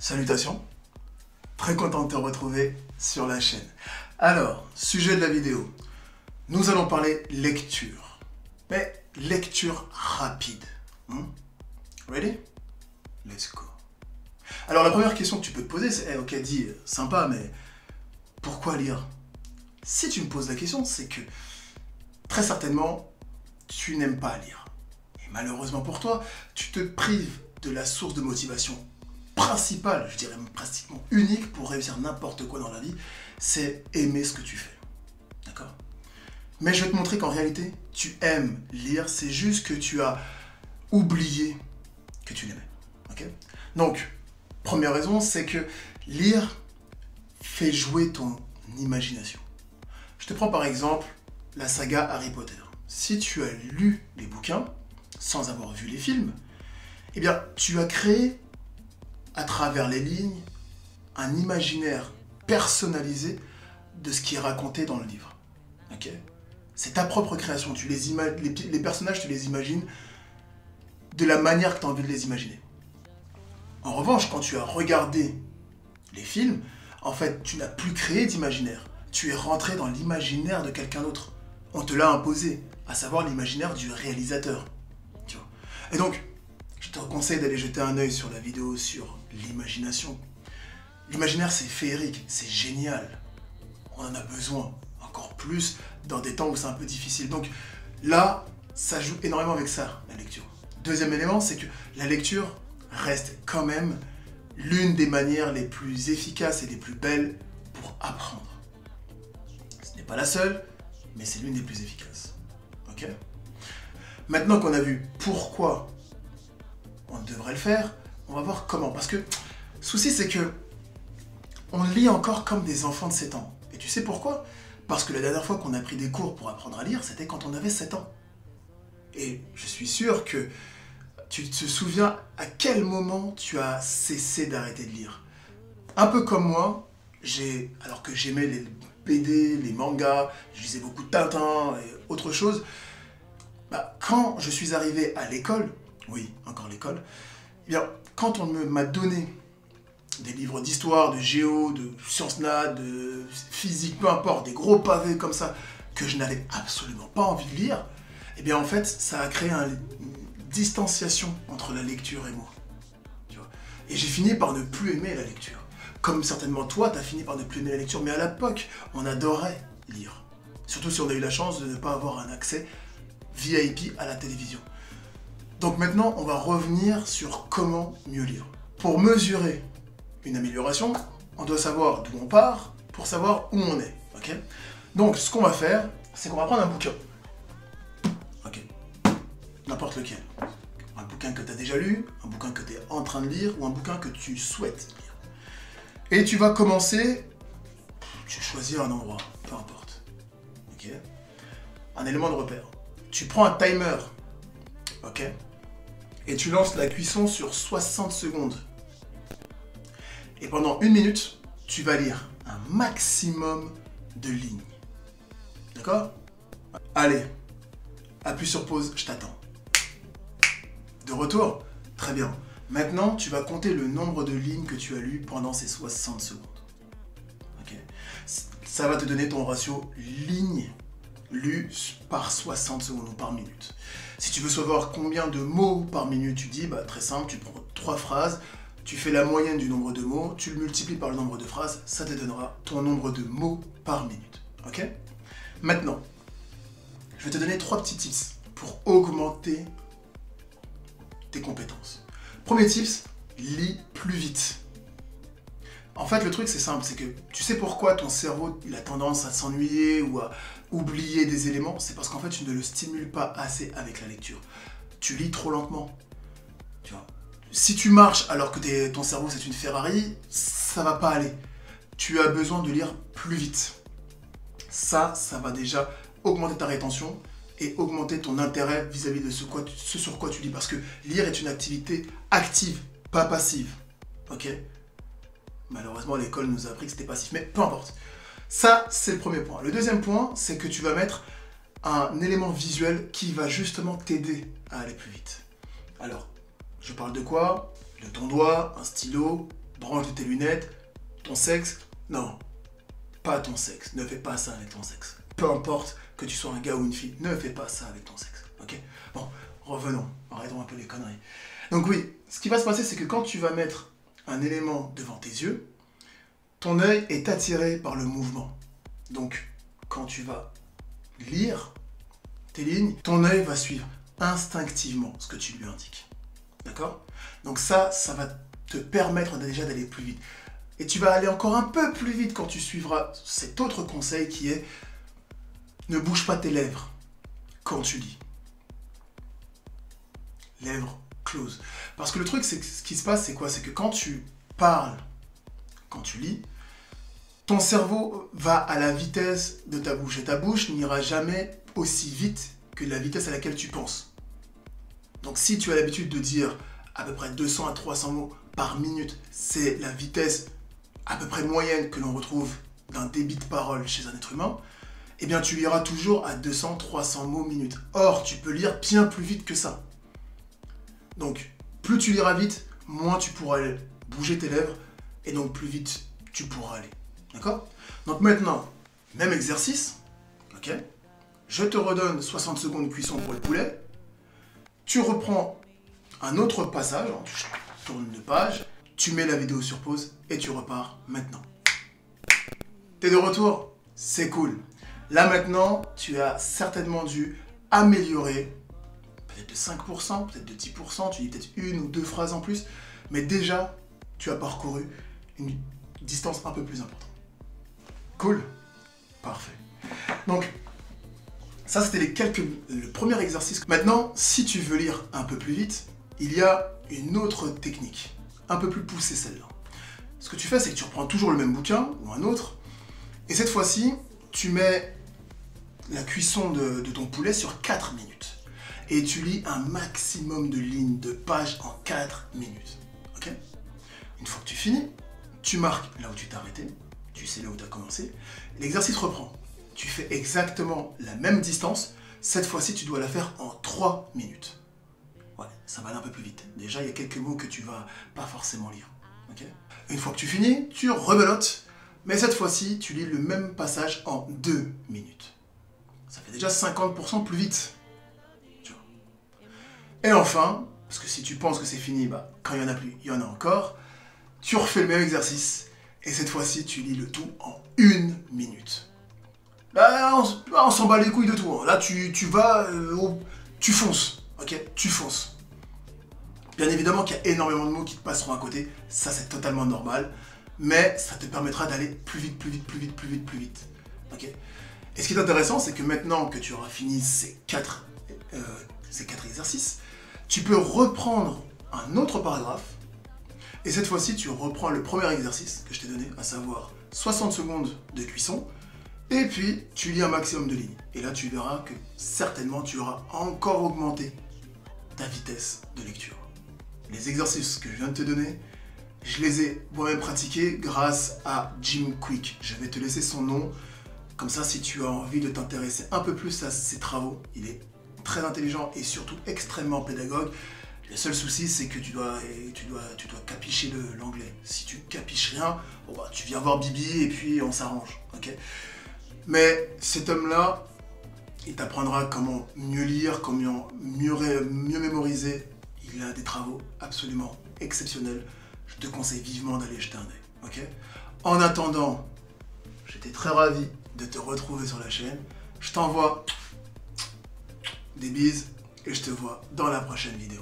Salutations, très content de te retrouver sur la chaîne. Alors, sujet de la vidéo, nous allons parler lecture, mais lecture rapide. Ready? Let's go. Alors la première question que tu peux te poser, c'est ok, dis, sympa, mais pourquoi lire? Si tu me poses la question, c'est que très certainement, tu n'aimes pas lire. Et malheureusement pour toi, tu te prives de la source de motivation principale, je dirais même pratiquement unique pour réussir n'importe quoi dans la vie, c'est aimer ce que tu fais. D'accord? Mais je vais te montrer qu'en réalité, tu aimes lire, c'est juste que tu as oublié que tu l'aimais. Ok? Donc, première raison, c'est que lire fait jouer ton imagination. Je te prends par exemple la saga Harry Potter. Si tu as lu les bouquins, sans avoir vu les films, eh bien, tu as créé, à travers les lignes, un imaginaire personnalisé de ce qui est raconté dans le livre. Ok? C'est ta propre création. Les personnages, tu les imagines de la manière que tu as envie de les imaginer. En revanche, quand tu as regardé les films, en fait, tu n'as plus créé d'imaginaire. Tu es rentré dans l'imaginaire de quelqu'un d'autre. On te l'a imposé, à savoir l'imaginaire du réalisateur. Tu vois. Et donc, je te conseille d'aller jeter un œil sur la vidéo sur l'imagination. L'imaginaire, c'est féerique, c'est génial. On en a besoin, encore plus dans des temps où c'est un peu difficile. Donc là, ça joue énormément avec ça, la lecture. Deuxième élément, c'est que la lecture reste quand même l'une des manières les plus efficaces et les plus belles pour apprendre. Ce n'est pas la seule, mais c'est l'une des plus efficaces. Ok? Maintenant qu'on a vu pourquoi on devrait le faire, on va voir comment. Parce que le souci, c'est que on lit encore comme des enfants de 7 ans. Et tu sais pourquoi? Parce que la dernière fois qu'on a pris des cours pour apprendre à lire, c'était quand on avait 7 ans. Et je suis sûr que tu te souviens à quel moment tu as cessé d'arrêter de lire. Un peu comme moi, alors que j'aimais les BD, les mangas, je lisais beaucoup de Tintin et autre chose, quand je suis arrivé à l'école, oui, encore l'école, eh bien, quand on m'a donné des livres d'histoire, de géo, de sciences nat, de physique, peu importe, des gros pavés comme ça, que je n'avais absolument pas envie de lire, eh bien en fait, ça a créé une distanciation entre la lecture et moi. Tu vois. Et j'ai fini par ne plus aimer la lecture. Comme certainement toi, tu as fini par ne plus aimer la lecture, mais à l'époque, on adorait lire. Surtout si on a eu la chance de ne pas avoir un accès VIP à la télévision. Donc maintenant, on va revenir sur comment mieux lire. Pour mesurer une amélioration, on doit savoir d'où on part pour savoir où on est. Okay? Donc, ce qu'on va faire, c'est qu'on va prendre un bouquin. Ok. N'importe lequel. Un bouquin que tu as déjà lu, un bouquin que tu es en train de lire ou un bouquin que tu souhaites lire. Et tu vas commencer, tu choisis un endroit, peu importe. Ok. Un élément de repère. Tu prends un timer. Ok. Et tu lances la cuisson sur 60 secondes. Et pendant 1 minute, tu vas lire un maximum de lignes. D'accord? Allez, appuie sur pause, je t'attends. De retour? Très bien. Maintenant, tu vas compter le nombre de lignes que tu as lues pendant ces 60 secondes. Ok? Ça va te donner ton ratio lignes lues par 60 secondes ou par minute. Si tu veux savoir combien de mots par minute tu dis, très simple, tu prends 3 phrases, tu fais la moyenne du nombre de mots, tu le multiplies par le nombre de phrases, ça te donnera ton nombre de mots par minute. Ok? Maintenant, je vais te donner 3 petits tips pour augmenter tes compétences. Premier tips, lis plus vite. En fait, le truc, c'est simple, c'est que tu sais pourquoi ton cerveau il a tendance à s'ennuyer ou à oublier des éléments, c'est parce qu'en fait, tu ne le stimules pas assez avec la lecture. Tu lis trop lentement. Tu vois. Si tu marches alors que ton cerveau c'est une Ferrari, ça va pas aller. Tu as besoin de lire plus vite. Ça va déjà augmenter ta rétention et augmenter ton intérêt vis-à-vis de ce sur quoi tu lis. Parce que lire est une activité active, pas passive. Ok? Malheureusement, l'école nous a appris que c'était passif, mais peu importe. Ça, c'est le premier point. Le deuxième point, c'est que tu vas mettre un élément visuel qui va justement t'aider à aller plus vite. Alors, je parle de quoi? De ton doigt, un stylo, branche tes lunettes, ton sexe, non, pas ton sexe, ne fais pas ça avec ton sexe. Peu importe que tu sois un gars ou une fille, ne fais pas ça avec ton sexe, ok? Bon, revenons, arrêtons un peu les conneries. Donc oui, ce qui va se passer, c'est que quand tu vas mettre un élément devant tes yeux, ton œil est attiré par le mouvement. Donc, quand tu vas lire tes lignes, ton œil va suivre instinctivement ce que tu lui indiques. D'accord? Donc ça va te permettre déjà d'aller plus vite. Et tu vas aller encore un peu plus vite quand tu suivras cet autre conseil qui est ne bouge pas tes lèvres quand tu lis. Lèvres closes. Parce que le truc, c'est que ce qui se passe, c'est quoi? C'est que quand tu parles, quand tu lis, ton cerveau va à la vitesse de ta bouche. Et ta bouche n'ira jamais aussi vite que la vitesse à laquelle tu penses. Donc si tu as l'habitude de dire à peu près 200 à 300 mots par minute, c'est la vitesse à peu près moyenne que l'on retrouve d'un débit de parole chez un être humain, eh bien tu liras toujours à 200-300 mots minute. Or, tu peux lire bien plus vite que ça. Donc, plus tu liras vite, moins tu pourras bouger tes lèvres, et donc plus vite tu pourras aller. D'accord? Donc maintenant, même exercice, ok? Je te redonne 60 secondes de cuisson pour le poulet. Tu reprends un autre passage, tu tournes de page, tu mets la vidéo sur pause et tu repars maintenant. T'es de retour? C'est cool. Là maintenant, tu as certainement dû améliorer, peut-être de 5%, peut-être de 10%, tu dis peut-être une ou deux phrases en plus, mais déjà, tu as parcouru une distance un peu plus importante. Cool? Parfait. Donc, ça c'était le premier exercice. Maintenant, si tu veux lire un peu plus vite, il y a une autre technique, un peu plus poussée celle-là. Ce que tu fais, c'est que tu reprends toujours le même bouquin, ou un autre, et cette fois-ci, tu mets la cuisson de ton poulet sur 4 minutes. Et tu lis un maximum de lignes, de pages en 4 minutes. Ok? Une fois que tu finis, tu marques là où tu t'es arrêté, tu sais là où tu as commencé, l'exercice reprend. Tu fais exactement la même distance, cette fois-ci tu dois la faire en 3 minutes. Ouais, ça va aller un peu plus vite. Déjà, il y a quelques mots que tu vas pas forcément lire. Okay? Une fois que tu finis, tu rebelotes, mais cette fois-ci, tu lis le même passage en 2 minutes. Ça fait déjà 50% plus vite. Tu vois. Et enfin, parce que si tu penses que c'est fini, bah, quand il n'y en a plus, il y en a encore, tu refais le même exercice, et cette fois-ci, tu lis le tout en 1 minute. Là, on s'en bat les couilles de tout. Là, tu vas, tu fonces, ok? Tu fonces. Bien évidemment qu'il y a énormément de mots qui te passeront à côté, ça c'est totalement normal, mais ça te permettra d'aller plus vite, plus vite, plus vite, plus vite, plus vite, ok? Et ce qui est intéressant, c'est que maintenant que tu auras fini ces 4 exercices, tu peux reprendre un autre paragraphe, et cette fois-ci, tu reprends le premier exercice que je t'ai donné, à savoir 60 secondes de cuisson, et puis tu lis un maximum de lignes. Et là, tu verras que certainement, tu auras encore augmenté ta vitesse de lecture. Les exercices que je viens de te donner, je les ai moi-même pratiqués grâce à Jim Kwik. Je vais te laisser son nom, comme ça si tu as envie de t'intéresser un peu plus à ses travaux. Il est très intelligent et surtout extrêmement pédagogue. Le seul souci, c'est que tu dois capicher l'anglais. Si tu capiches rien, bon bah, tu viens voir Bibi et puis on s'arrange. Okay? Mais cet homme-là, il t'apprendra comment mieux lire, comment mieux mémoriser. Il a des travaux absolument exceptionnels. Je te conseille vivement d'aller jeter un œil. Okay? En attendant, j'étais très ravi de te retrouver sur la chaîne. Je t'envoie des bises et je te vois dans la prochaine vidéo.